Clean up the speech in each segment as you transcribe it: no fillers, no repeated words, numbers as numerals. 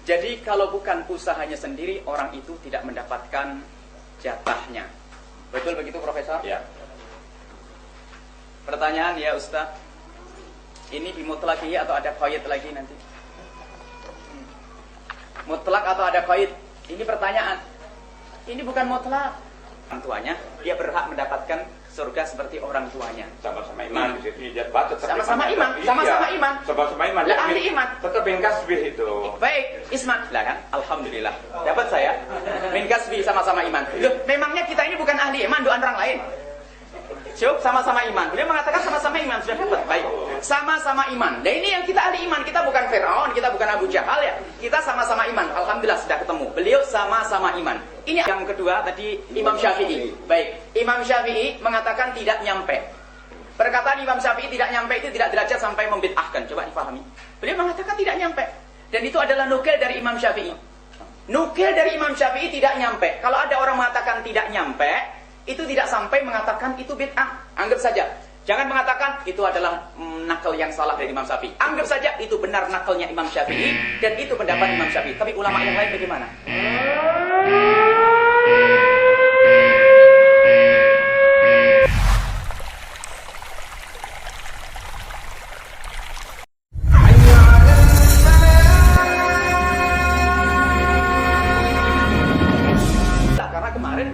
Jadi kalau bukan usahanya sendiri, orang itu tidak mendapatkan jatahnya. Betul begitu, Profesor? Ya. Pertanyaan ya Ustaz, ini bimutlaki atau ada qaid lagi nanti? Mutlak atau ada qaid? Ini pertanyaan. Ini bukan mutlak. Orang tuanya, dia berhak mendapatkan surga seperti orang tuanya. Sama-sama iman di situ dia baca. Sama-sama iman, sama-sama iman. Sama-sama iman. Lah ahli iman. Tetap min kasbih itu. Baik, Isman. Lah kan, alhamdulillah. Dapat saya. Min kasbi sama-sama iman. Loh, memangnya kita ini bukan ahli iman, doan orang lain. Cukup sama-sama iman. Beliau mengatakan sama-sama iman, sudah dapat. Baik. Sama-sama iman. Dan ini yang kita ahli iman, kita bukan Firaun, kita bukan Abu Jahal ya. Kita sama-sama iman. Alhamdulillah sudah ketemu. Beliau sama-sama iman. Ini yang kedua tadi Imam Syafi'i. Baik. Imam Syafi'i mengatakan tidak nyampe. Perkataan Imam Syafi'i tidak nyampe itu tidak derajat sampai membid'ahkan. Coba dipahami. Beliau mengatakan tidak nyampe. Dan itu adalah nukil dari Imam Syafi'i. Nukil dari Imam Syafi'i tidak nyampe. Kalau ada orang mengatakan tidak nyampe, itu tidak sampai mengatakan itu bid'ah. Anggap saja. Jangan mengatakan itu adalah nakal yang salah dari Imam Syafi'i. Anggap saja itu benar nakalnya Imam Syafi'i dan itu pendapat Imam Syafi'i. Tapi ulama yang lain bagaimana?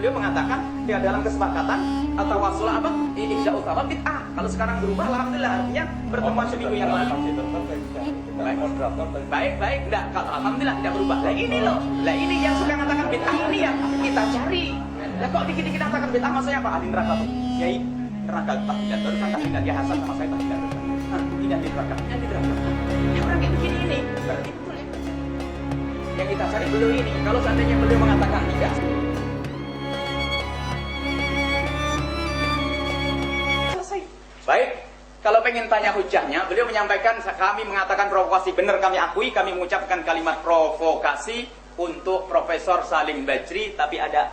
Beliau mengatakan ya dalam kesepakatan atau wasulah apa ihya utama bid'ah. Kalau sekarang berubah alhamdulillah, artinya pertemuan seminggu yang lalu baik enggak, kalau alhamdulillah tidak berubah. Lah ini loh, lah ini yang suka mengatakan bid'ah ini yang kita cari. Lah kok dikit-dikit mengatakan bid'ah maksudnya apa? Ahli neraka tuh. Yai neraka tahdidat terus kan tahdidat ya Hasan sama saya tahdidat. Tidak di neraka, tidak di neraka. Ya orang kayak begini ini berarti betul ya. Yang kita cari beliau ini. Kalau seandainya beliau mengatakan tidak, baik, kalau pengen tanya hujahnya, beliau menyampaikan kami mengatakan provokasi benar, kami akui, kami mengucapkan kalimat provokasi untuk Profesor Salim Bajri, tapi ada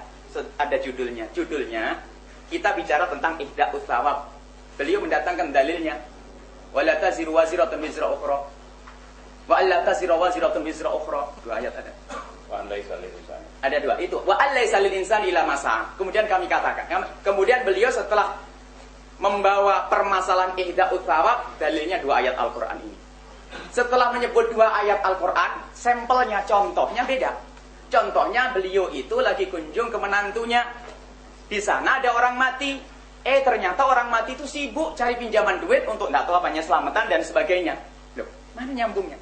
judulnya. Judulnya kita bicara tentang ihda'us tsawab. Beliau mendatangkan dalilnya. Wala taziru waziratun wizra ukhra. Wa alla taziru waziratun wizra ukhra. Dua ayat ada. Wa laisa lil insani. Ada dua itu. Wa laisa lil insani illa ma sa'a. Kemudian kami katakan. Kemudian beliau setelah membawa permasalahan ihda'us tsawab, dalilnya dua ayat Al-Quran ini. Setelah menyebut dua ayat Al-Quran, sampelnya, contohnya beda. Contohnya beliau itu lagi kunjung ke menantunya. Di sana ada orang mati. Ternyata orang mati itu sibuk cari pinjaman duit untuk tidak tahu apanya selamatan dan sebagainya. Loh, mana nyambungnya?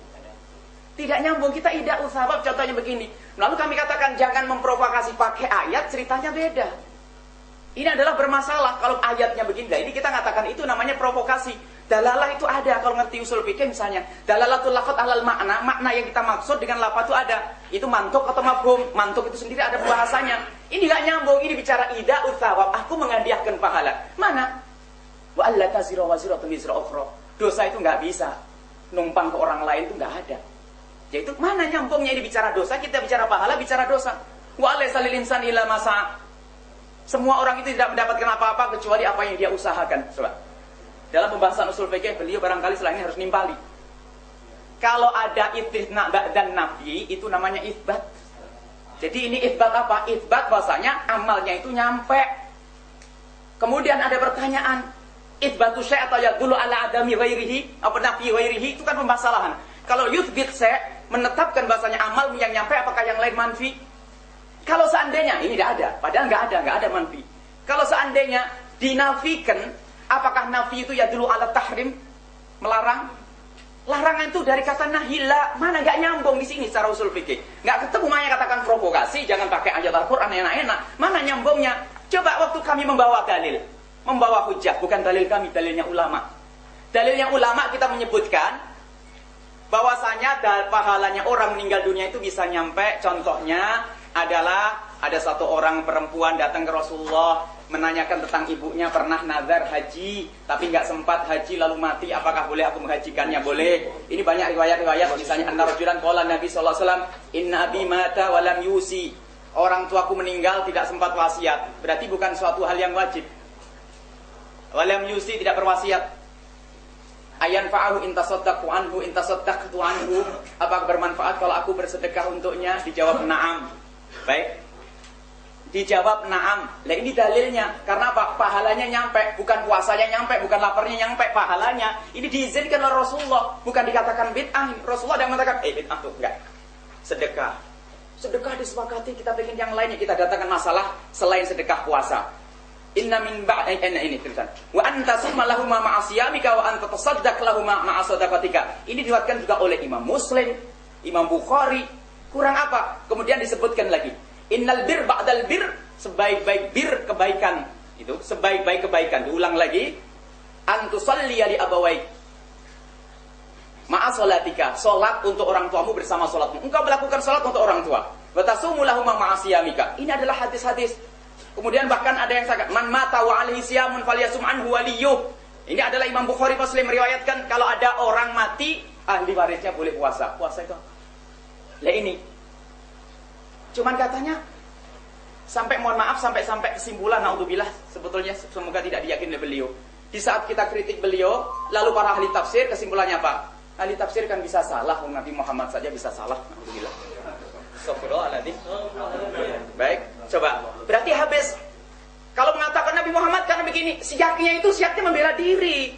Tidak nyambung. Kita ihda'us tsawab contohnya begini. Lalu kami katakan jangan memprovokasi pakai ayat, ceritanya beda. Ini adalah bermasalah kalau ayatnya begini. Nah, ini kita katakan itu namanya provokasi. Dalalah itu ada kalau ngerti usul fikih misalnya. Dalalatul lafadz alal makna, makna yang kita maksud dengan lafadz itu ada. Itu mantuk atau mafhum. Mantuk itu sendiri ada pembahasannya. Ini enggak nyambung. Ini bicara ihda'us tsawab. Aku menghadiahkan pahala. Mana? Wa alla taziru waziratun wizra ukhra. Dosa itu enggak bisa numpang ke orang lain, itu enggak ada. Yaitu mana nyambungnya ini bicara dosa, kita bicara pahala, bicara dosa. Wa laisa lil insani illa ma sa'a. Semua orang itu tidak mendapatkan apa-apa kecuali apa yang dia usahakan. Coba. Dalam pembahasan usul fikih beliau barangkali setelah ini harus nimpali. Kalau ada istitsna dan nafi itu namanya isbat. Jadi ini isbat apa? Isbat bahasanya amalnya itu nyampe. Kemudian ada pertanyaan, isbatu syai' atau yadullu ala adami ghairihi, apa nafi ghairihi, itu kan pembahasan. Kalau yuthbit syai' menetapkan bahasanya amal yang nyampe, apakah yang lain manfi? Kalau seandainya, ini tidak ada, padahal nggak ada manfi. Kalau seandainya dinafikan, apakah nafi itu ya dulu ala tahrim, melarang? Larangan itu dari kata nahila, mana nggak nyambung di sini secara usul fikih. Nggak ketemu, makanya katakan provokasi, jangan pakai ayat Al-Quran enak-enak. Mana nyambungnya? Coba waktu kami membawa dalil, membawa hujah, bukan dalil kami, dalilnya ulama. Dalilnya ulama kita menyebutkan bahwasanya pahalanya orang meninggal dunia itu bisa nyampe. Contohnya adalah ada satu orang perempuan datang ke Rasulullah menanyakan tentang ibunya pernah nazar haji tapi nggak sempat haji lalu mati, apakah boleh aku menghajikannya? Boleh. Ini banyak riwayat-riwayat, misalnya anna rajulan qala Nabi sallallahu alaihi wasallam inna abi mata wa lam yusi. Orang tuaku meninggal tidak sempat wasiat. Berarti bukan suatu hal yang wajib. Wa lam yusi, tidak berwasiat. Ayan fa'ahu intasaddaqu anhu intasaddaqtu anhu. Apakah bermanfaat kalau aku bersedekah untuknya? Dijawab na'am. Baik. Dijawab na'am. Lah ini dalilnya. Karena apa? Pahalanya nyampe, bukan puasanya nyampe, bukan laparnya nyampe, pahalanya. Ini diizinkan oleh Rasulullah, bukan dikatakan bid'ah. Rasulullah yang mengatakan, bid'ah tuh enggak. Sedekah. Sedekah disepakati, kita pengen yang lainnya, kita datangkan masalah selain sedekah puasa. Inna min ini tulisan. Wa anta summa lahum ma'a siyamika wa anta tasaddaq lahum ma'a sadaqatika. Ini diriwayatkan juga oleh Imam Muslim, Imam Bukhari. Kurang apa? Kemudian disebutkan lagi. Innal bir ba'dal bir, sebaik-baik bir kebaikan. Itu sebaik-baik kebaikan. Diulang lagi. Antusalli li abawaik. Ma'a salatika, salat untuk orang tuamu bersama salatmu. Engkau melakukan salat untuk orang tua. Wa tasumu lahum ma'a siyamika. Ini adalah hadis-hadis. Kemudian bahkan ada yang sangat man mata wa alaihi siyamun falyasum anhu waliyuh. Ini adalah Imam Bukhari Muslim meriwayatkan kalau ada orang mati, ahli warisnya boleh puasa. Puasa itu. Lah ini. Cuman katanya sampai mohon maaf sampai kesimpulan naudzubillah sebetulnya semoga tidak diyakini oleh beliau. Di saat kita kritik beliau, lalu para ahli tafsir kesimpulannya apa? Ahli tafsir kan bisa salah, Nabi Muhammad saja bisa salah. Naudzubillah. Astagfirullahaladzim. Baik, coba. Berarti habis. Kalau mengatakan Nabi Muhammad karena begini, siaknya itu siaknya membela diri.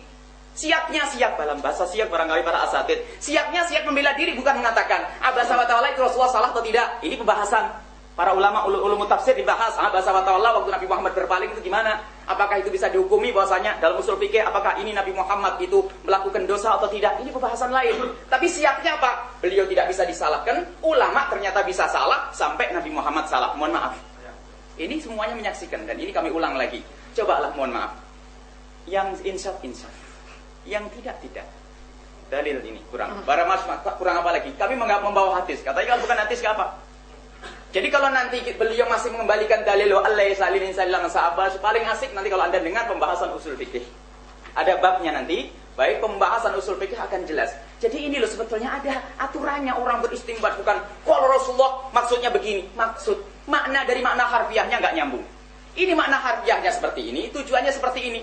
Siaknya siak dalam bahasa siak barangkali para asatid. Siaknya siak membela diri bukan mengatakan abasa wa ta'ala itu Rasulullah salah atau tidak. Ini pembahasan para ulama ulum tafsir dibahas. Abasa wa ta'ala waktu Nabi Muhammad berpaling itu gimana? Apakah itu bisa dihukumi bahwasanya dalam usul fikih apakah ini Nabi Muhammad itu melakukan dosa atau tidak? Ini pembahasan lain. Tapi siapnya apa? Beliau tidak bisa disalahkan. Ulama ternyata bisa salah sampai Nabi Muhammad salah. Mohon maaf. Ini semuanya menyaksikan dan ini kami ulang lagi. Cobalah mohon maaf. Yang insaf. Yang tidak. Dalil ini kurang. Kurang apa lagi? Kami membawa hadis. Katanya kalau bukan hadis apa? Jadi kalau nanti beliau masih mengembalikan dalil Allah salilin salilang sahabat, paling asik nanti kalau Anda dengar pembahasan usul fikih. Ada babnya nanti, baik pembahasan usul fikih akan jelas. Jadi ini loh sebetulnya ada aturannya orang beristimbat bukan kalau Rasulullah maksudnya begini, makna dari makna harfiahnya enggak nyambung. Ini makna harfiahnya seperti ini, tujuannya seperti ini.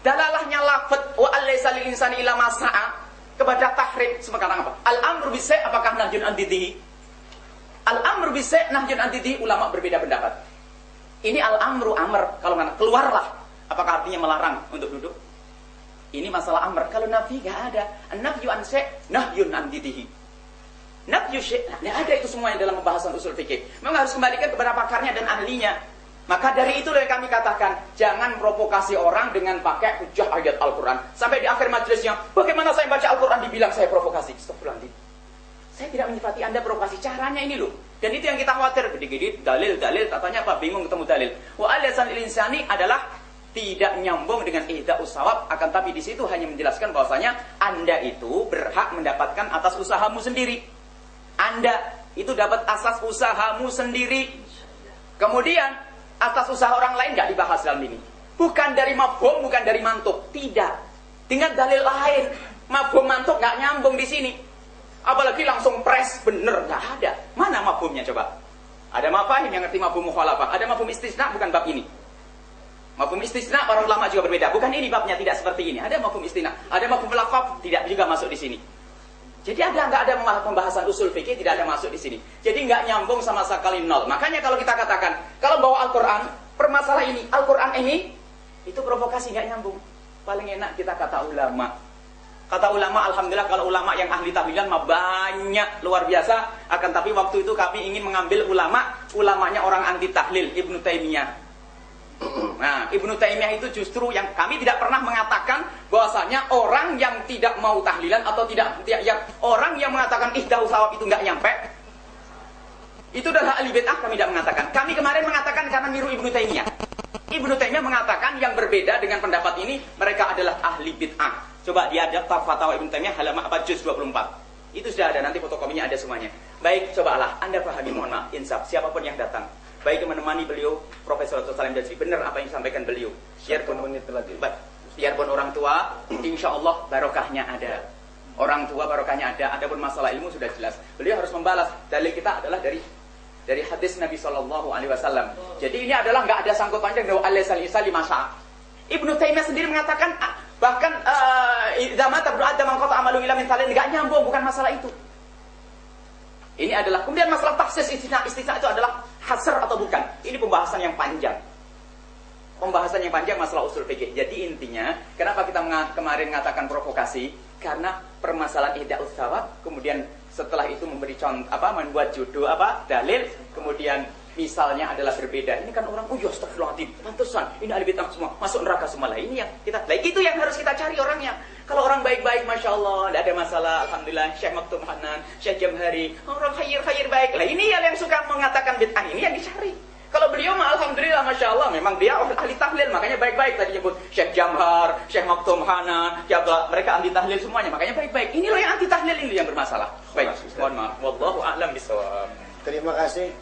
Dalalahnya lafaz wa Allah salil insani ila masa'a kepada tahrim sekarang apa? Al-amru bi sai' apakah nahyun an didihi? Al-amru bisa nahyun antidhi, ulama berbeda pendapat. Ini al-amru amr, kalau keluarlah, apakah artinya melarang untuk duduk? Ini masalah amr. Kalau nafi enggak ada. An-nafyu an sy' nahyun antidhi. Nafyu sy' enggak ada itu semuanya dalam pembahasan usul fikih. Memang harus kembalikan kepada pakarnya dan ahlinya. Maka dari itu yang kami katakan, jangan provokasi orang dengan pakai hujah ayat Al-Qur'an. Sampai di akhir majelisnya, bagaimana saya baca Al-Qur'an dibilang saya provokasi. Astagfirullahaladzim. Saya tidak menyifati Anda provokasi, caranya ini loh. Dan itu yang kita khawatir, gede-gede dalil, katanya apa? Bingung ketemu dalil. Wa alisan insani adalah tidak nyambung dengan ihda'us sawab, akan tapi di situ hanya menjelaskan bahwasanya Anda itu berhak mendapatkan atas usahamu sendiri. Anda itu dapat asas usahamu sendiri. Kemudian atas usaha orang lain nggak dibahas dalam ini. Bukan dari mafhum, bukan dari mantuk, tidak. Dengan dalil lain, mafhum mantuk nggak nyambung di sini. Apalagi langsung pres, bener, nggak ada. Mana mafhumnya coba? Ada mafahim yang ngerti mafhum mukhalafah. Ada mafhum istisna, bukan bab ini. Mafhum istisna para ulama juga berbeda. Bukan ini babnya, tidak seperti ini. Ada mafhum istisna, ada mafhum laqab, tidak juga masuk di sini. Jadi nggak ada pembahasan usul fikih, tidak ada masuk di sini. Jadi nggak nyambung sama sekali nol. Makanya kalau kita katakan, kalau bawa Al-Quran, permasalahan ini, Al-Quran ini, itu provokasi nggak nyambung. Paling enak kita kata ulama. Kata ulama, alhamdulillah kalau ulama yang ahli tahlilan mah banyak, luar biasa. Akan tapi waktu itu kami ingin mengambil ulamanya orang anti tahlil, Ibnu Taimiyah. Nah, Ibnu Taimiyah itu justru yang kami tidak pernah mengatakan bahwasanya orang yang tidak mau tahlilan atau orang yang mengatakan ihdaus sawab itu nggak nyampe. Itu adalah ahli bid'ah, kami tidak mengatakan. Kami kemarin mengatakan karena niru Ibnu Taimiyah. Ibnu Taimiyah mengatakan yang berbeda dengan pendapat ini, mereka adalah ahli bid'ah. Coba dia ada Fatwa Ibnu Taimiyah halaman juz 24. Itu sudah ada, nanti fotokopinya ada semuanya. Baik, cobalah Anda pahami, mohon maaf, insaf, siapapun yang datang. Baik menemani beliau, Profesor Dr. Salim Jazri, benar apa yang disampaikan beliau. Biarpun orang tua, insya Allah barokahnya ada. Orang tua barokahnya ada, adapun masalah ilmu sudah jelas. Beliau harus membalas. Dalil kita adalah dari hadis Nabi SAW. Jadi ini adalah nggak ada sangkut panjang dengan Allah salih masa. Ibnu Taimiyah sendiri mengatakan Bahkan idza mata ibnu adam qata amalu ila min thalin, enggak nyambung, bukan masalah itu. Ini adalah kemudian masalah taksis istisna itu adalah hasr atau bukan. Ini pembahasan yang panjang. Pembahasan yang panjang masalah usul fikih. Jadi intinya, kenapa kita kemarin mengatakan provokasi? Karena permasalahan ihda'us tsawab, kemudian setelah itu memberi contoh membuat judul dalil, kemudian misalnya adalah berbeda. Ini kan orang, oh ya astagfirullahaladzim, pantesan ini ahli bid'ah semua, masuk neraka semua. Lah ini yang kita, itu yang harus kita cari orangnya. Kalau orang baik-baik, masya Allah, tidak ada masalah, alhamdulillah. Syekh Maktum Hanan, Syekh Jamhari, orang khair baik. Lah ini yang suka mengatakan bid'ah, ini yang dicari. Kalau beliau mah alhamdulillah, masya Allah, memang dia ahli tahlil, makanya baik-baik. Tadi nyebut Syekh Jamhar, Syekh Maktum Hanan, mereka ahli tahlil semuanya, makanya baik-baik. Inilah yang anti tahlil, ini yang bermasalah. Baik, mohon maaf. Wallahu a'lam bishawab. Terima kasih.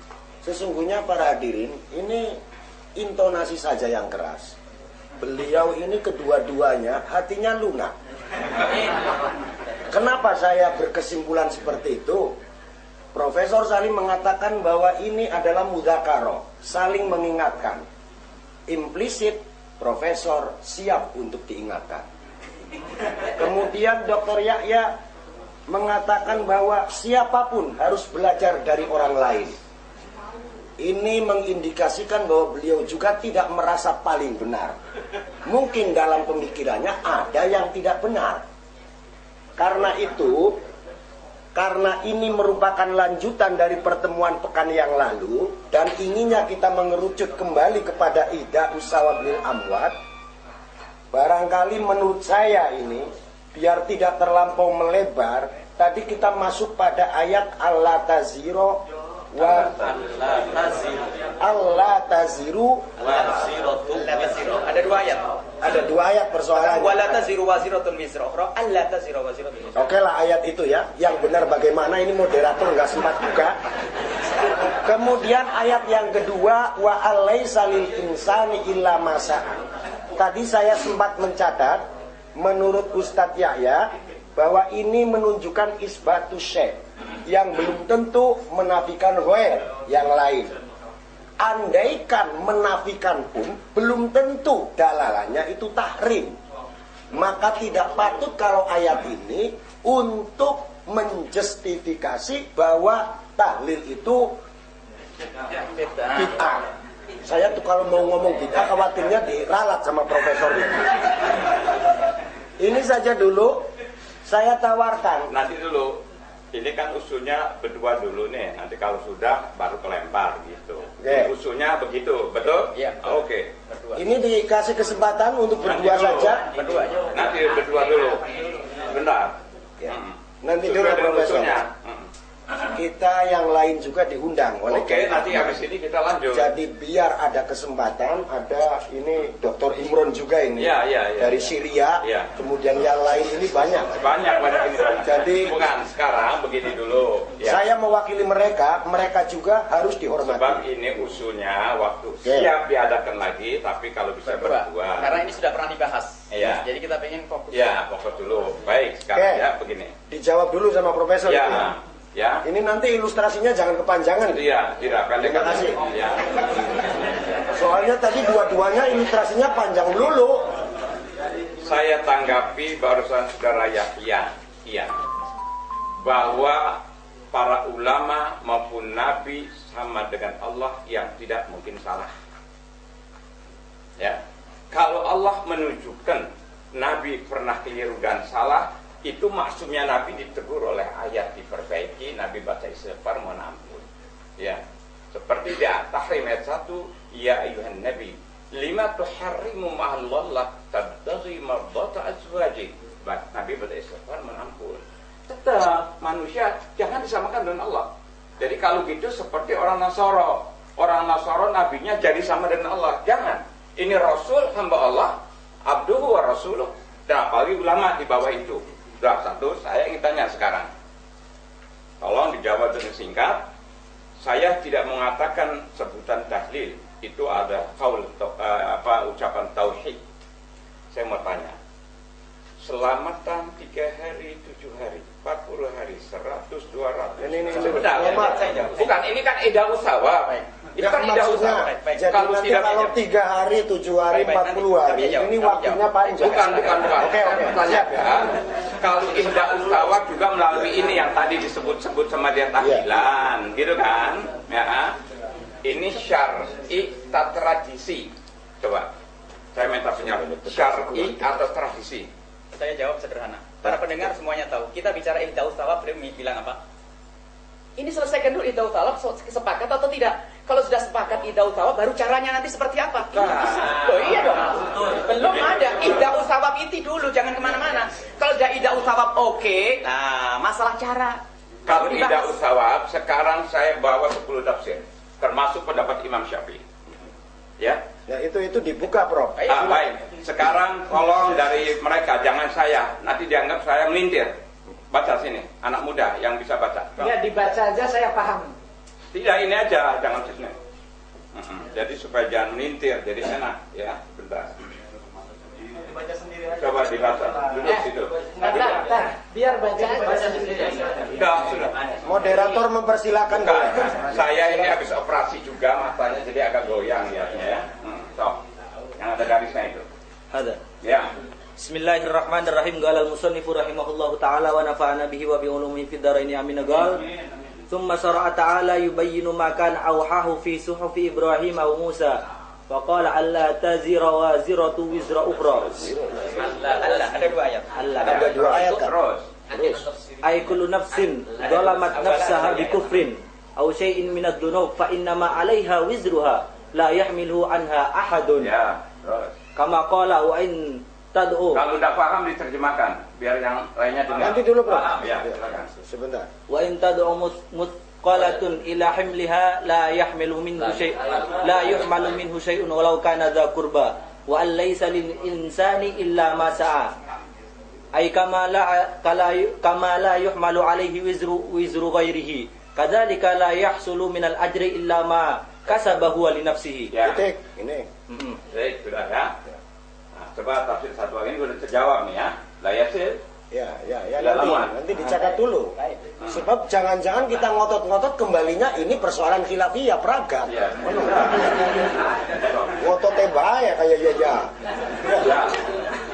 Sesungguhnya para hadirin, ini intonasi saja yang keras. Beliau ini kedua-duanya hatinya lunak. Kenapa saya berkesimpulan seperti itu? Profesor Salim mengatakan bahwa ini adalah mudzakarah, saling mengingatkan. Implisit, Profesor siap untuk diingatkan. Kemudian Dr. Yahya mengatakan bahwa siapapun harus belajar dari orang lain. Ini mengindikasikan bahwa beliau juga tidak merasa paling benar. Mungkin dalam pemikirannya ada yang tidak benar. Karena itu, karena ini merupakan lanjutan dari pertemuan pekan yang lalu, dan inginnya kita mengerucut kembali kepada ihda'us tsawab lil amwat, barangkali menurut saya ini, biar tidak terlampau melebar, tadi kita masuk pada ayat Allah taziru wa Allah taziru. Ada dua ayat. Ada dua ayat persoalannya. Wala taziru waziratun wizra ukhra, alla taziru waziratun wizra. Oke lah ayat itu ya. Yang benar bagaimana ini moderator nggak sempat buka. Kemudian ayat yang kedua, wa alaisa lil insani illa ma sa'a. Tadi saya sempat mencatat, menurut Ustadz Yahya, bahwa ini menunjukkan isbatus syekh, yang belum tentu menafikan ghair yang lain. Andaikan menafikan pun belum tentu dalalannya itu tahrim. Maka tidak patut kalau ayat ini untuk menjustifikasi bahwa tahlil itu bid'ah. Saya tuh kalau mau ngomong bid'ah khawatirnya diralat sama profesor ini. Ini saja dulu saya tawarkan. Nanti dulu. Ini kan usulnya berdua dulu nih. Nanti kalau sudah baru kelempar gitu. Okay. Usulnya begitu, betul? Iya. Oke. Ini dikasih kesempatan untuk berdua saja. Berdua aja. Nanti berdua dulu. Bentar. Ya. Nanti dulu Sesuai dengan Profesor. usulnya. Kita yang lain juga diundang oleh Oke, nanti habis ini kita lanjut. Jadi biar ada kesempatan, ada ini Dr. Imron juga ini Ya. dari Syria, Ya. kemudian yang lain ini banyak. Banyak ini. Jadi bukan sekarang begini dulu. Ya. Saya mewakili mereka juga harus dihormati. Sebab ini usulnya waktu siap diadakan lagi, tapi kalau bisa berdua. Karena ini sudah pernah dibahas. Iya. Jadi kita pengen fokus. Ya, fokus dulu. Baik, sekarang ya begini. Dijawab dulu sama Profesor. Ya. Itu. Ya. Ini nanti ilustrasinya jangan kepanjangan. Iya, tidak pendek. Terima kasih. Ya. Soalnya tadi dua-duanya ilustrasinya panjang dulu. Saya tanggapi barusan saudara Yahya, bahwa para ulama maupun nabi sama dengan Allah yang tidak mungkin salah. Ya. Kalau Allah menunjukkan nabi pernah keliru dan salah, itu maksudnya Nabi ditegur oleh ayat, diperbaiki, Nabi baca istighfar, mohon ampun. Ya, seperti di Tahrim ayat 1, ya ayuhan Nabi, lima tuharrimu ma'allallah tabtaghi mardata azwaji. Nabi baca istighfar, mohon ampun. Tetap manusia jangan disamakan dengan Allah. Jadi kalau gitu seperti orang Nasara. Orang Nasara nabinya jadi sama dengan Allah. Jangan. Ini Rasul hamba Allah, abduhu wa rasuluh. Dan apalagi ulama di bawah itu. Sudah satu, saya ingin tanya sekarang. Tolong dijawab dengan singkat. Saya tidak mengatakan sebutan tahlil. Itu ada ucapan tauhid. Saya mau tanya. Selamatan 3 hari, 7 hari, 40 hari, 100, 200. Ini Sebentar, bukan, ini kan ihda'us tsawab. Itu kan tidak maksudnya, usah. jadi Kalau nanti tidak kalau 3 hari, 7 hari, Baik, 40 hari, nanti. ini waktunya panjang. Bukan. Oke. Siap ya. Kalau ihda ustawab juga melalui ini yang tadi disebut-sebut sama dia tahlilan, gitu kan? Ya. Ini syar'i atau tradisi. Coba, saya minta penjelasan. Syar'i atau tradisi? Saya jawab sederhana. Para pendengar semuanya tahu. Kita bicara ihda ustawab, beliau bilang apa? Ini selesaikan dulu ihda ustawab, sepakat atau tidak? Kalau sudah sepakat ihda ustawab, baru caranya nanti seperti apa? Oh iya dong. Belum ada ihda ustawab itu dulu, jangan kemana-mana. Kalau sudah ihda ustawab oke, nah masalah cara. Kalau ihda ustawab, sekarang saya bawa 10 tafsir, termasuk pendapat Imam Syafi'i. Ya. Ya itu dibuka, Prof. Baik. Sekarang tolong dari mereka, jangan saya. Nanti dianggap saya melintir. Baca sini, anak muda yang bisa baca. Ya dibaca aja saya paham. Tidak, ini aja, jangan sini. Jadi supaya jangan melintir, jadi enak ya. Bentar. Dibaca sendiri aja. Coba dibaca. Duduk situ. Bentar, biar baca sendiri. Sudah. Moderator mempersilakan. Saya ini habis operasi juga matanya jadi agak goyang ya. So, yang ada garisnya itu. Ada. Ya. Bismillahirrahmanirrahim. Qala al-musannifu rahimahullahu taala wa nafa'ana bihi wa bi ulumihi fid dharain amin. Qala thumma syara'a ta'ala yubayyinu ma kana awhahu fi suhufi Ibrahim wa Musa. Wa qala alla tazira waziratu wizra ukhra. Allah, ada 2 ayat. Ada 2 ayat kan? Terus. Ay kullu nafsin zalamat nafsaha bi kufrin aw syai'in min adh-dhunub fa innama 'alaiha wizruha la yahmiluhu anha ahadun. Ya, terus. Kama qala wa in tad'u. Kalau tidak paham diterjemahkan biar yang lainnya dengar. Nanti dulu, Bro. Ya, silakan. Sebentar. Wa in tad'u muthqalatun ila himliha la yahmilu minhu la yuhmalu minhu syai'un walau kana dha qurba wa an laysa lil insani illa ma sa'a. Ay kama la yuhmalu alaihi wizru ghairihi kadzalika la yahsulu minal ajri illa ma kasabahu li nafsihi. Ya. Titik. Ini. Baik, sudah ya. Nah, coba tafsir satu lagi ini udah terjawab nih ya. La yasil. Ya, Dalam nanti dicatat dulu. Sebab jangan-jangan kita ngotot-ngotot kembalinya ini persoalan khilafiyah peragam. Ya. Ngototnya bahaya kayak ya.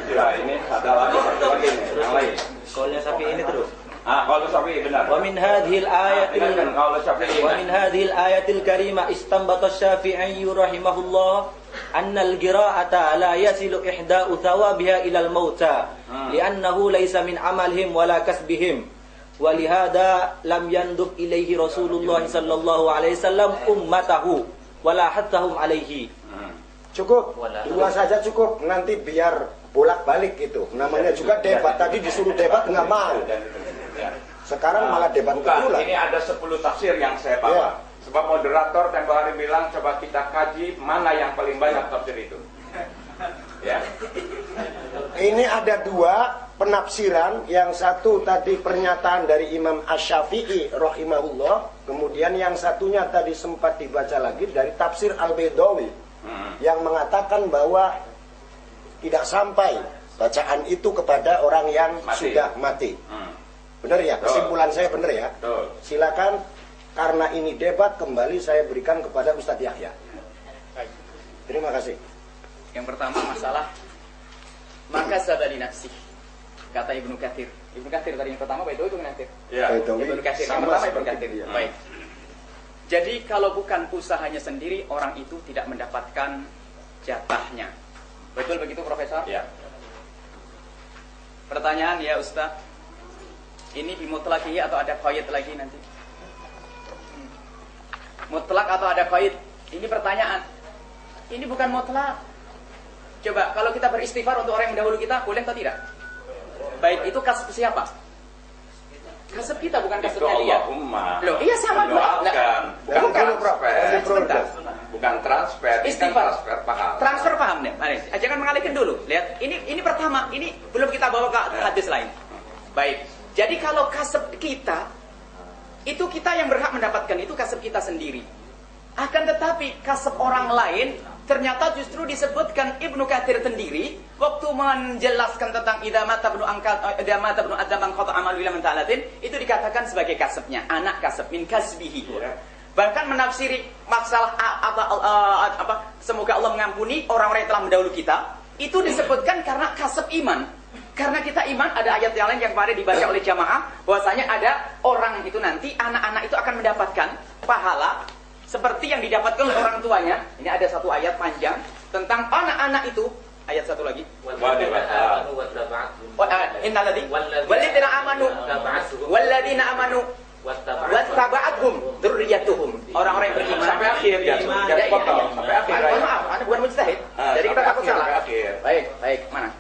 Ya, ini ada lagi satu lagi nih, yang lain. Qaulnya Syafi'i ini terus. Kalau Syafi'i benar. Wa min hadhil ayatil Kalau Syafi'i. wa min hadhil ayatil karimah istanbata Syafi'i rahimahullah anna al-qira'ata la yasilu ihda'u thawabiha ila al-mauta li'annahu laysa min amalihim wala kasbihim wa lihada lam yandub ilaihi Rasulullah sallallahu alaihi wasallam ummatahu wala hattahum alaihi. Cukup. 2 saja cukup. Nanti biar bolak-balik gitu. Namanya juga debat. Tadi disuruh debat nggak mau. Sekarang malah debat Bukan, berulang. ini ada 10 tafsir yang saya bawa. Sebab moderator tempoh hari bilang coba kita kaji mana yang paling banyak tafsir itu. Ya. Ini ada 2 penafsiran. Yang satu tadi pernyataan dari Imam Asy-Syafi'i rahimahullah. Kemudian yang satunya tadi sempat dibaca lagi dari tafsir Al-Baidawi yang mengatakan bahwa tidak sampai bacaan itu kepada orang yang sudah mati. Benar ya? Kesimpulan saya benar ya? Silakan, karena ini debat kembali saya berikan kepada Ustadz Yahya. Terima kasih. Yang pertama masalah maka sabali nafsi. Kata Ibnu Katsir. Ibnu Katsir tadi yang pertama itu Ibnu Katsir. Ya. Ibnu Katsir yang pertama Ibnu Katsir. Baik. Jadi kalau bukan usahanya sendiri, orang itu tidak mendapatkan jatahnya. Betul begitu, Profesor? Ya. Pertanyaan ya Ustaz, ini bimutlak atau ada qaid lagi nanti? Mutlak atau ada qaid? Ini pertanyaan. Ini bukan mutlak. Coba kalau kita beristighfar untuk orang yang mendahulu kita, boleh atau tidak? Baik, itu kasb siapa? Kasb kita, bukan kasbnya dia. Loh, iya sama dua. Bukan transfer. Bukan transfer. Istighfar. Transfer paham. Transfer paham nih. Mari, jangan mengalihkan dulu. Lihat, ini pertama, ini belum kita bawa ke hadis lain. Baik. Jadi kalau kasb kita, itu kita yang berhak mendapatkan, itu kasb kita sendiri. Akan tetapi kasb orang lain ternyata justru disebutkan Ibnu Katsir sendiri waktu menjelaskan tentang idza mata ibnu adam qata amalu ila man ta'alatin, itu dikatakan sebagai kasbnya, anak kasb min kasbihi. Bahkan menafsiri masalah semoga Allah mengampuni orang-orang yang telah mendahului kita, itu disebutkan karena kasab iman. Karena kita iman, ada ayat yang lain yang kemarin dibaca oleh jamaah, bahwasanya ada orang itu nanti, anak-anak itu akan mendapatkan pahala seperti yang didapatkan oleh orang tuanya. Ini ada satu ayat panjang tentang anak-anak itu. Ayat satu lagi. Walladzina amanu wattaba'athum dzurriyyatuhum. Orang-orang yang beriman sampai akhir ya. Sampai akhir. Maaf, Anda bukan mujtahid. Jadi kita takut salah. Baik, mana?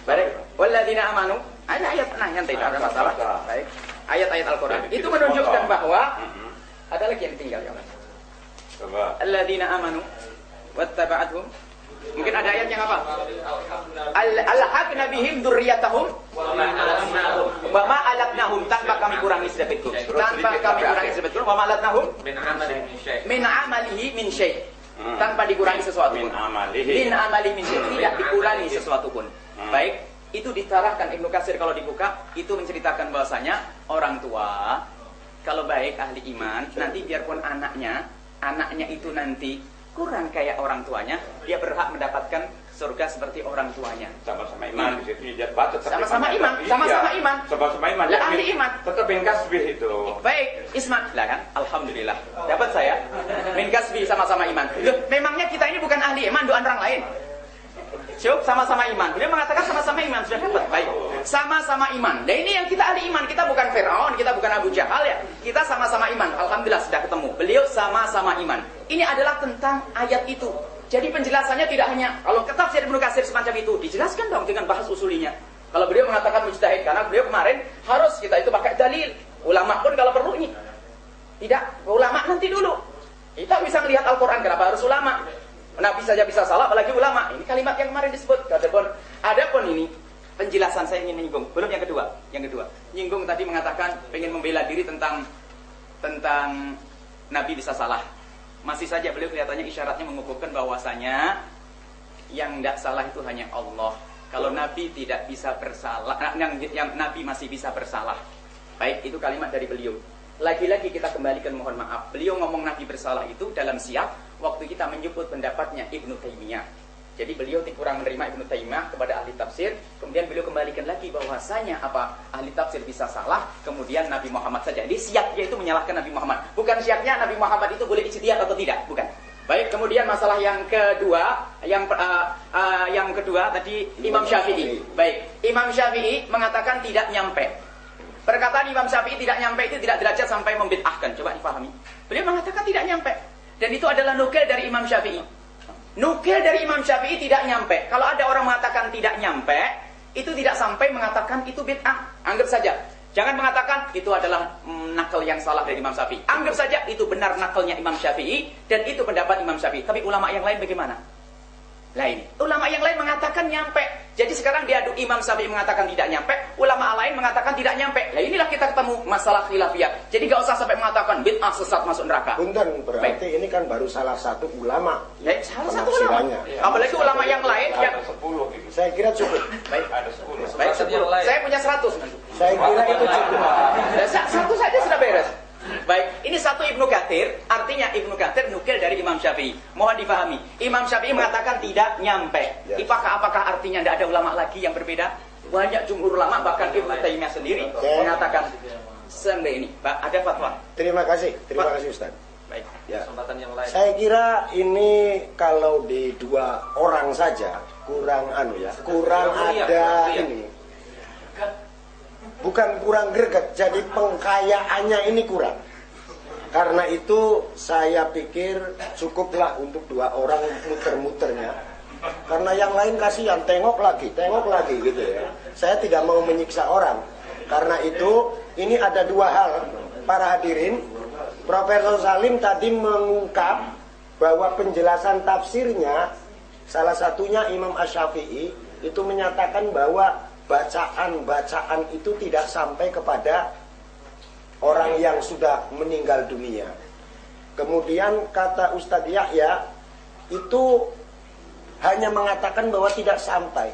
Baik, walladzina amanu, ada ayat yang tidak ada masalah. Baik, ayat-ayat Al-Quran itu menunjukkan bahwa ada lagi yang tinggal ya. Coba. Alladzina amanu wattaba'athum. Mungkin ada ayat yang apa? Alhaqna bihim dzurriyyatahum wa ma alatnahum, tanpa kami kurangi sedikit pun. Tanpa kami kurangi sedikit pun, wa ma alatnahum min amalihi min syai'. Tanpa dikurangi sesuatu pun. Min amalihi min syai', tidak dikurangi sesuatu pun. Baik, itu ditarahkan Ibnu Katsir kalau dibuka, itu menceritakan bahwasanya orang tua kalau baik ahli iman, nanti biarpun anaknya itu nanti kurang kayak orang tuanya, dia berhak mendapatkan surga seperti orang tuanya. Sama-sama iman di situ dia baca. Sama-sama iman, sama-sama iman. Sama-sama iman. Lah ahli iman. Tetap min kasbih itu. Baik, Isma. Lah kan, alhamdulillah. Dapat saya min kasbi sama-sama iman. Loh, memangnya kita ini bukan ahli iman, doan orang lain. Cukup sama-sama iman. Beliau mengatakan sama-sama iman, sudah dapat. Baik. Sama-sama iman. Dan ini yang kita ahli iman, kita bukan Firaun, kita bukan Abu Jahal ya. Kita sama-sama iman. Alhamdulillah sudah ketemu. Beliau sama-sama iman. Ini adalah tentang ayat itu. Jadi penjelasannya tidak hanya kalau tafsir Ibnu Katsir semacam itu, dijelaskan dong dengan bahas usulinya. Kalau beliau mengatakan mujtahid, karena beliau kemarin harus kita itu pakai dalil. Ulama pun kalau perlu ini. Tidak, ulama nanti dulu. Kita bisa melihat Al-Quran, kenapa harus ulama? Nabi saja bisa salah, apalagi ulama. Ini kalimat yang kemarin disebut. Adapun ini penjelasan saya ingin menyinggung. Belum yang kedua. Nyinggung tadi mengatakan pengen membela diri tentang Nabi bisa salah. Masih saja beliau kelihatannya isyaratnya mengukuhkan bahwasanya yang tidak salah itu hanya Allah. Kalau Nabi tidak bisa bersalah, yang Nabi masih bisa bersalah. Baik, itu kalimat dari beliau. Lagi-lagi kita kembalikan, mohon maaf. Beliau ngomong Nabi bersalah itu dalam siap waktu kita menyebut pendapatnya Ibnu Taimiyah. Jadi beliau kurang menerima Ibnu Taimiyah kepada ahli tafsir. Kemudian beliau kembalikan lagi bahwasanya ahli tafsir bisa salah, kemudian Nabi Muhammad saja. Jadi siapnya itu menyalahkan Nabi Muhammad. Bukan siapnya Nabi Muhammad itu boleh ijtihad atau tidak, bukan. Baik, kemudian masalah yang kedua, yang kedua tadi Imam Syafi'i. Baik, Imam Syafi'i mengatakan tidak nyampe. Perkataan Imam Syafi'i tidak nyampe itu tidak derajat sampai membid'ahkan. Coba dipahami. Beliau mengatakan tidak nyampe. Dan itu adalah nukil dari Imam Syafi'i. Nukil dari Imam Syafi'i tidak nyampe. Kalau ada orang mengatakan tidak nyampe, itu tidak sampai mengatakan itu bid'ah. Anggap saja. Jangan mengatakan itu adalah nakal yang salah dari Imam Syafi'i. Anggap saja itu benar nakalnya Imam Syafi'i dan itu pendapat Imam Syafi'i. Tapi ulama yang lain bagaimana? Lain. Ulama yang lain mengatakan nyampe. Jadi sekarang diadu Imam Syafi'i mengatakan tidak nyampe, ulama lain mengatakan tidak nyampe. Nah inilah kita ketemu masalah khilafiyah. Jadi gak usah sampai mengatakan bid'ah sesat masuk neraka. Punten, berarti ini kan baru salah satu ulama. Salah satu ulama. Apalagi ulama yang lain yang 10 gitu. Saya kira cukup. Baik, Ada 10. baik 10. Saya punya 100. Saya kira itu cukup. Satu saja sudah beres. Baik, ini satu Ibnu Katsir, artinya Ibnu Katsir nukil dari Imam Syafi'i. Mohon dipahami, Imam Syafi'i mengatakan tidak nyampe. Ya. Apakah artinya tidak ada ulama lagi yang berbeda? Banyak jumhur ulama, bahkan Ibnu Taimiyah sendiri mengatakan sampai ini. Ada fatwa. Terima kasih Ustaz. Baik, Ya. Kesempatan yang lain. Saya kira ini kalau di dua orang saja kurang kurang ada ini. Bukan kurang greget, jadi pengkayaannya ini kurang. Karena itu saya pikir cukuplah untuk dua orang muter-muternya. Karena yang lain kasihan, tengok lagi gitu ya. Saya tidak mau menyiksa orang. Karena itu ini ada dua hal. Para hadirin, Profesor Salim tadi mengungkap bahwa penjelasan tafsirnya salah satunya Imam Asy-Syafi'i itu menyatakan bahwa bacaan itu tidak sampai kepada orang yang sudah meninggal dunia. Kemudian kata Ustadz Yahya itu hanya mengatakan bahwa tidak sampai.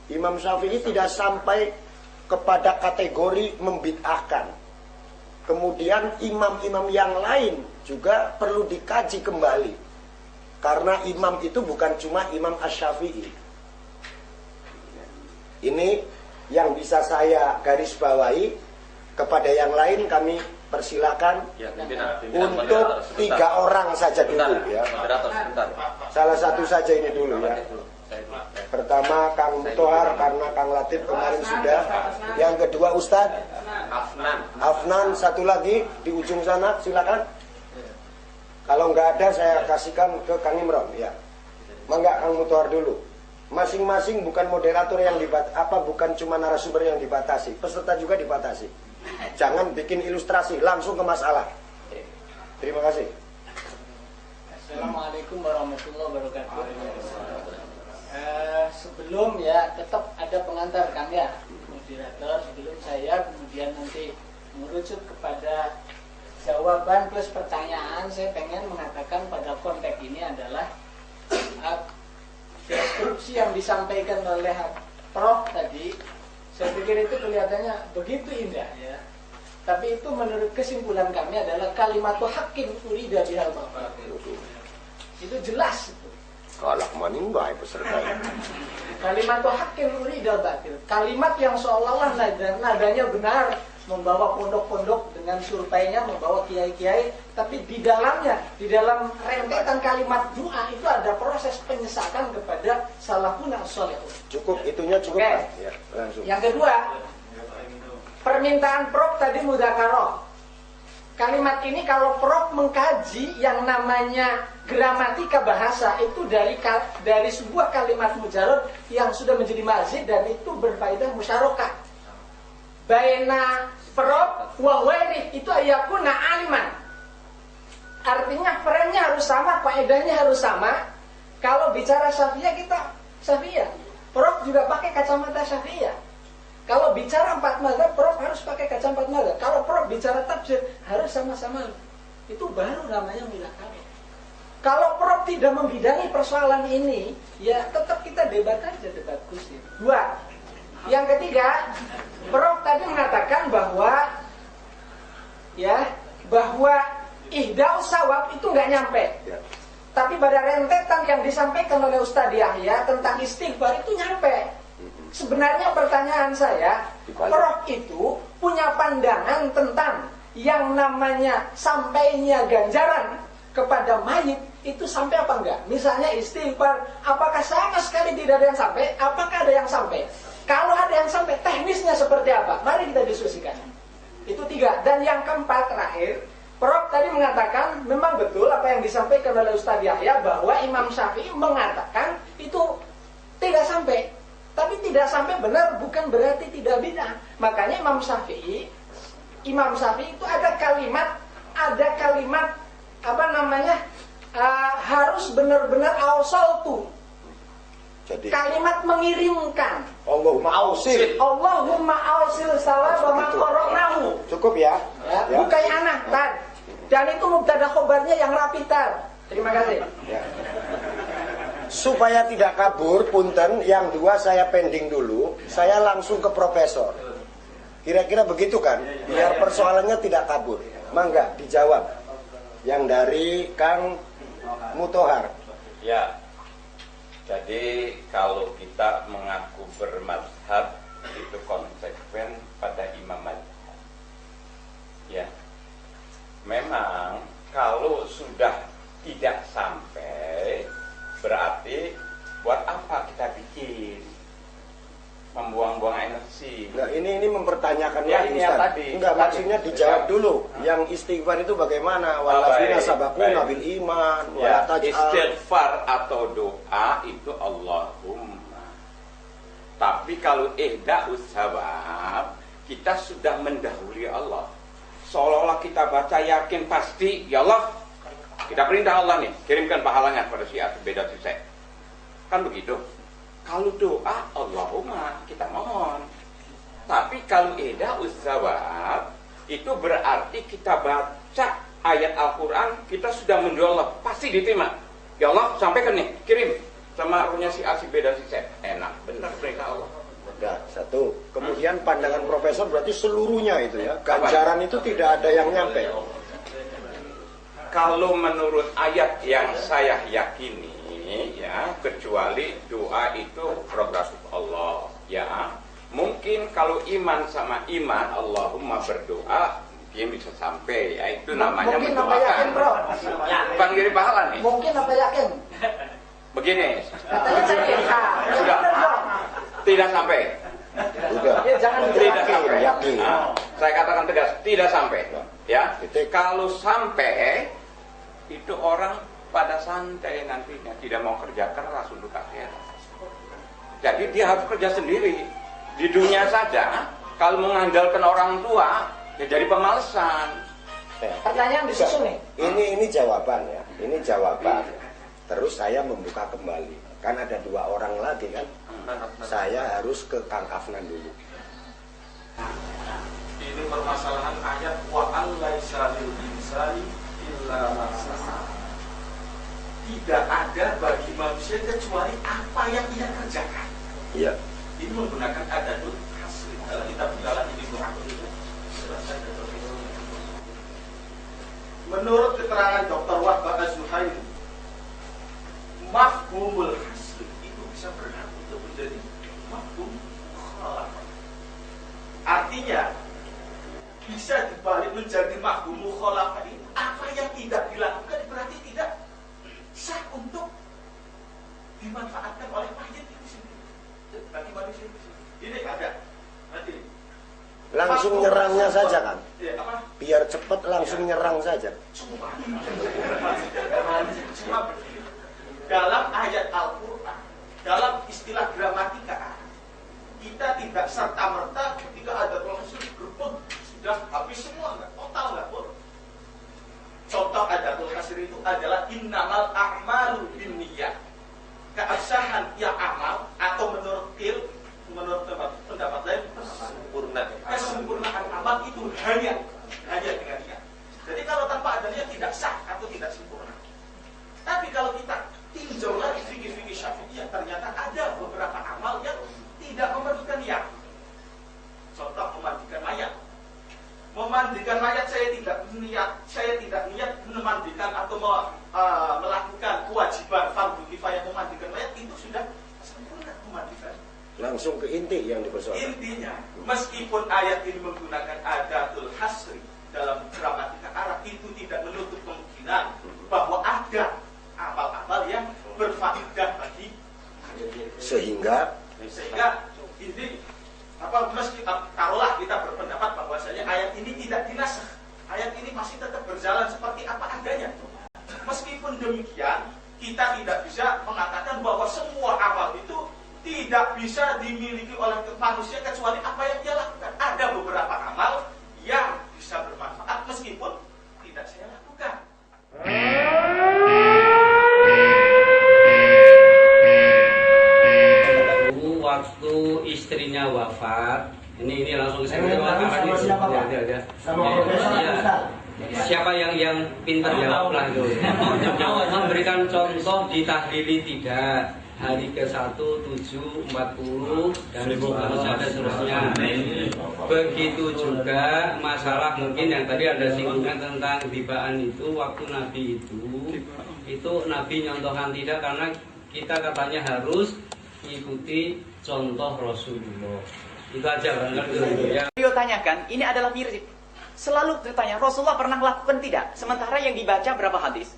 Imam Syafi'i tidak sampai kepada kategori membid'ahkan. Kemudian imam-imam yang lain juga perlu dikaji kembali. Karena imam itu bukan cuma Imam Asy-Syafi'i. Ini yang bisa saya garis bawahi. Kepada yang lain kami persilakan untuk 3 orang saja dulu ya. Salah satu saja ini dulu ya. Pertama Kang Mutohar karena Kang Latif kemarin sudah. Yang kedua Ustadz Afnan, satu lagi di ujung sana, silakan. Kalau nggak ada saya kasihkan ke Kang Imron ya. Mangga Kang Mutohar dulu. Masing-masing bukan moderator yang bukan cuma narasumber yang dibatasi, peserta juga dibatasi. Jangan bikin ilustrasi, langsung ke masalah. Terima kasih. Assalamualaikum warahmatullahi wabarakatuh. Sebelum ya tetap ada pengantar kan ya, moderator. Sebelum saya kemudian nanti merujuk kepada jawaban plus pertanyaan, saya pengen mengatakan pada konteks ini adalah deskripsi yang disampaikan oleh Prof tadi. Saya pikir itu kelihatannya begitu indah ya. Tapi itu menurut kesimpulan kami adalah kalimatu haqqin urida bihal batil. Itu jelas itu. Kalak maning bae peserta. Kalimatu haqqin urida batil. Kalimat yang seolah-olah nadanya benar, membawa pondok-pondok dengan surveinya, membawa kiai-kiai, tapi di dalamnya, di dalam rentetan kalimat doa itu ada proses penyesakan kepada salafun as-salihun. Cukup, itunya cukup. Pak. Ya, langsung. Yang kedua, permintaan Prof tadi mudzakarah. Kalimat ini kalau Prof mengkaji yang namanya gramatika bahasa itu dari sebuah kalimat mujarad yang sudah menjadi mazid dan itu berfaedah musyarakah. Baina Prof wa ghairi itu ayakuna aliman. Artinya frame-nya harus sama, faedahnya harus sama. Kalau bicara Syafi'iyah kita Syafi'iyah. Prof juga pakai kacamata Syafi'iyah. Kalau bicara 4 mazhab, Prof harus pakai kacamata mazhab. Kalau Prof bicara tafsir, harus sama-sama. Itu baru namanya mudzakarah. Kalau Prof tidak membidangi persoalan ini, ya tetap kita debat aja, debat kusir. 2. Yang ketiga, Prof tadi mengatakan bahwa ihdaus sawab itu nggak nyampe. Tapi pada rentetan yang disampaikan oleh Ustadz Yahya tentang istighfar itu nyampe. Sebenarnya pertanyaan saya, Prof itu punya pandangan tentang yang namanya sampainya ganjaran kepada mayit itu sampai apa enggak? Misalnya istighfar, apakah sama sekali tidak ada yang sampai? Apakah ada yang sampai? Kalau ada yang sampai, teknisnya seperti apa? Mari kita diskusikan. Itu 3. Dan yang keempat terakhir, Prof tadi mengatakan memang betul apa yang disampaikan oleh Ustadz Yahya bahwa Imam Syafi'i mengatakan itu tidak sampai. Tapi tidak sampai benar bukan berarti tidak bid'ah. Makanya Imam Syafi'i itu ada kalimat harus benar-benar ausaltu. Jadi Kalimat mengirimkan. Allahumma ausil. Allahumma ausil sawab wa ma qara'nahu. Cukup ya? Ya. Bukan anak tan. Dan itu mubtada khobarnya yang rapi tan. Terima kasih. Ya. Supaya tidak kabur, punten, yang 2 saya pending dulu, saya langsung ke profesor. Kira-kira begitu kan? Biar persoalannya tidak kabur. Mangga dijawab. Yang dari Kang Mutohar. Ya. Jadi kalau kita mengaku bermadhab itu konsekuen pada imam madhab. Ya. Memang kalau sudah tidak sampai, berarti buat apa kita bikin? Membuang-buang energi. Nah, ini mempertanyakan Ya, lagi ini yang Ustaz. tadi. Enggak, maksudnya dijawab dulu. Yang istighfar itu bagaimana? Walladzina sabaquna bil iman wa Ya, taj'al. istighfar atau doa itu Allahumma. Tapi kalau ihda'us sawab, kita sudah mendahului Allah. Seolah-olah kita baca yakin pasti, ya Allah, kita perintah Allah nih, kirimkan pahalanya pada si A, beda si C. Kan begitu. Kalau doa, Allahumma, kita mohon. Tapi kalau ihda'us sawab, itu berarti kita baca ayat Al-Quran, kita sudah mendoa Allah, pasti diterima. Ya Allah, sampaikan nih, kirim sama ruhnya si A, si B, dan si C. Enak, benar perintah Allah. Sudah, satu. Kemudian pandangan profesor berarti seluruhnya itu ya. Ganjaran itu tidak ada yang nyampe. Kalau menurut ayat yang saya yakini ya, kecuali doa itu progresif Allah ya. Mungkin kalau iman sama iman, Allahumma berdoa mungkin bisa sampai ya, itu namanya mungkin apa yakin, mendoakan. bro? Bukan kiri pahala nih. Mungkin apa yakin? Begini, Katanya yakin. sudah tidak sampai. Sudah. Ya, jangan Tidak sampai. yakin. Nah, saya katakan tegas, tidak sampai. Ya, kalau sampai itu orang pada santai nantinya, tidak mau kerja keras untuk akhirat. Jadi dia harus kerja sendiri. Di dunia saja, kalau mengandalkan orang tua, ya jadi pemalesan. Pertanyaan disusun nih. Ini jawaban ya. Ini jawaban. Terus saya membuka kembali. Kan ada dua orang lagi kan. Saya harus ke Kang Afnan dulu. Ini permasalahan ayat wa allaisa lil insani illa ma sa'a. Tidak ada bagi manusia kecuali apa yang ia kerjakan. Iya. Ini menggunakan adatul hasri. Kalau kita berjalan di Quran itu menurut keterangan Dr. Wahbah Az-Zuhairi, mafhumul hasri itu bisa berhak untuk menjadi mafhum mukhalafah. Artinya bisa dibalik menjadi mafhum mukhalafah ini apa yang tidak dilakukan berarti tidak sah untuk dimanfaatkan oleh mayit itu sendiri. Bagi manusia itu sendiri. Ini ada. Nanti Langsung nyerangnya saja kan. ya, apa? Biar cepat langsung nyerang saja. Cuma begini. Dalam ayat Al-Quran, dalam istilah gramatika, kita tidak serta-merta ketika ada proses gerbek sudah habis semua, enggak total, enggak boleh. Contoh adatul hasr itu adalah innamal a'malu binniyat. Keabsahan yang amal atau menurut pendapat lain kesempurnaan amal itu hanya dengan niat. Jadi kalau tanpa ada niat tidak sah atau tidak sempurna. Tapi kalau kita tinjau lagi fikih-fikih Syafi'iyah, ternyata ada beberapa amal yang tidak memerlukan niat. Contoh memandikan mayat. Memandikan mayat saya tidak niat memandikan atau melakukan kewajiban fardu kifayah memandikan mayat, itu sudah sempurna memandikan. Langsung ke inti yang dipersoalkan. Intinya, meskipun ayat ini menggunakan adatul hasri dalam gramatika Arab, itu tidak menutup kemungkinan bahwa ada amal-amal yang berfaedah bagi Sehingga ini taruhlah kita berpendapat bahwasanya ayat ini tidak dinasakh. Ayat ini masih tetap berjalan seperti apa adanya. Meskipun demikian, kita tidak bisa mengatakan bahwa semua amal itu tidak bisa dimiliki oleh manusia kecuali apa yang dia lakukan. Ada beberapa amal yang bisa bermanfaat meskipun tidak saya lakukan. Waktu istrinya wafat, ini langsung saya siapa yang pintar jawab lah itu. Memberikan contoh di tahlili tidak, hari ke-1, 7, 40 dan seterusnya. Begitu juga masalah mungkin yang tadi ada singgungan tentang hibaan itu, waktu Nabi itu Nabi nyontohkan tidak, karena kita katanya harus ikuti contoh Rasulullah. Itu aja ya. Beliau tanyakan, ini adalah mirip. Selalu bertanya, Rasulullah pernah lakukan tidak? Sementara yang dibaca berapa hadis?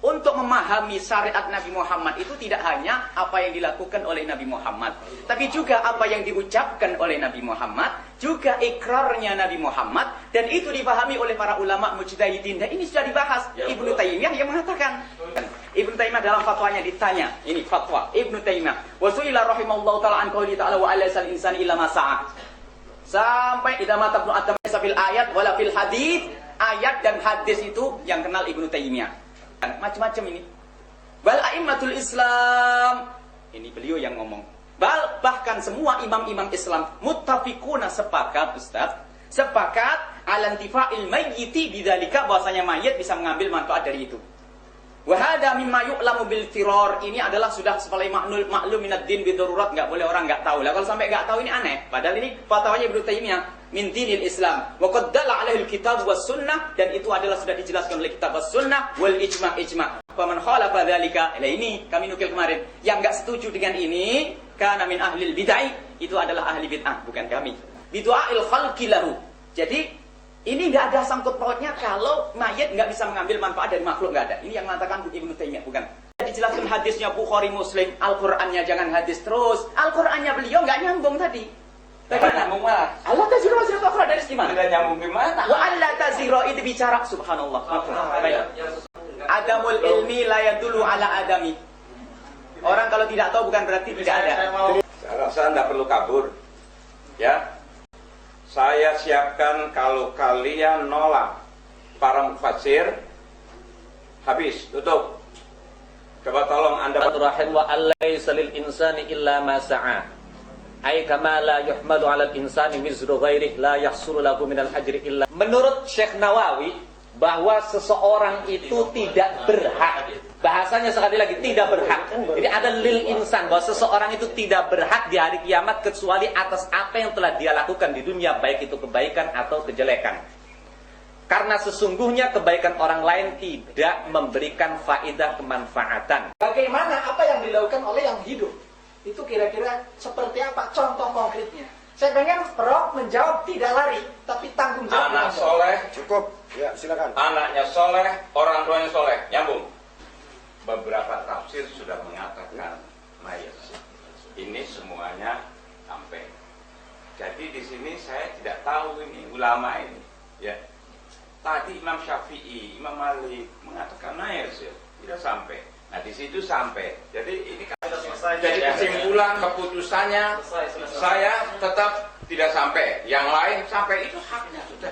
Untuk memahami syariat Nabi Muhammad itu tidak hanya apa yang dilakukan oleh Nabi Muhammad, tapi juga apa yang diucapkan oleh Nabi Muhammad, juga ikrarnya Nabi Muhammad, dan itu dipahami oleh para ulama mujtahidin. Dan ini sudah dibahas. Ibnu Taimiyah yang mengatakan, Ibnu Taimiyah dalam fatwanya ditanya, ini fatwa Ibnu Taimiyah, wa su'ila rahimallahu ta'ala an qouli ta'ala wa alaysal insani illa ma sa'a. Sampai idza mata ibnu adam fil ayat wala fil hadits, ayat dan hadis itu yang kenal Ibnu Taimiyah. Macam-macam ini. Bal a'immatul Islam, ini beliau yang ngomong. Bahkan semua imam-imam Islam muttafiquna, sepakat Ustaz, sepakat ala intifa'il mayyiti bidzalika, bahwasanya mayit bisa mengambil manfaat dari itu. Wa hadza mimma yu'lamu bil firor. Ini adalah sudah sebagai maklum minad din bidarurat, enggak boleh orang enggak tahu. Lah kalau sampai enggak tahu ini aneh. Padahal ini fatwanya Ibnu Taimiyah min dinil Islam. Wa qad dalla 'alaihi al-kitab was sunnah, dan itu adalah sudah dijelaskan oleh kitab was sunnah wal ijma'. Faman khalafa dzalika, ini kami nukil kemarin, yang enggak setuju dengan ini kana min ahlil bid'ah, itu adalah ahli bid'ah, bukan kami. Bidu'ail khalqi lahu. Jadi ini nggak ada sangkut pautnya kalau mayit nggak bisa mengambil manfaat dari makhluk, nggak ada. Ini yang mengatakan Ibnu Taimiyah, bukan. Dijelaskan hadisnya Bukhari Muslim, Al-Qur'annya jangan hadis terus. Al-Qur'annya beliau nggak nyambung tadi. Bagaimana? Nyambung mas. Allah taziro waziratu ukhra dari gimana? Tidak nyambung gimana? Wa alla taziro itu bicara subhanallah. Baik. Adamul ilmi la yadullu ala adami. Orang kalau tidak tahu bukan berarti tidak ada. Saya rasa Anda perlu kabur. Ya. Saya siapkan kalau kalian nolak para mufassir, habis, tutup. Coba tolong Anda. Rahim wa alaysa lil insani illa ma sa'a. Ay kama la yuhmalu 'ala al-insani wizru ghairihi la yahsulu lahu minal ajri illa. Menurut Syekh Nawawi bahwa seseorang itu tidak berhak. Bahasanya sekali lagi tidak berhak. Jadi ada lil insan, bahwa seseorang itu tidak berhak di hari kiamat kecuali atas apa yang telah dia lakukan di dunia, baik itu kebaikan atau kejelekan. Karena sesungguhnya kebaikan orang lain tidak memberikan faedah kemanfaatan. Bagaimana apa yang dilakukan oleh yang hidup? Itu kira-kira seperti apa contoh konkretnya? Saya pengen Prof menjawab tidak lari, tapi tanggung jawab. Anak soleh, Cukup. Ya, silakan. anaknya soleh, orang tuanya soleh, nyambung. Beberapa tafsir sudah mengatakan mayat. Ini semuanya sampai. Jadi di sini saya tidak tahu ini ulama ini. Ya. Tadi Imam Syafi'i, Imam Malik mengatakan mayat tidak sampai. Nah di situ sampai. Jadi ini kan jadi kesimpulan keputusannya saya tetap tidak sampai. Yang lain sampai, itu haknya sudah.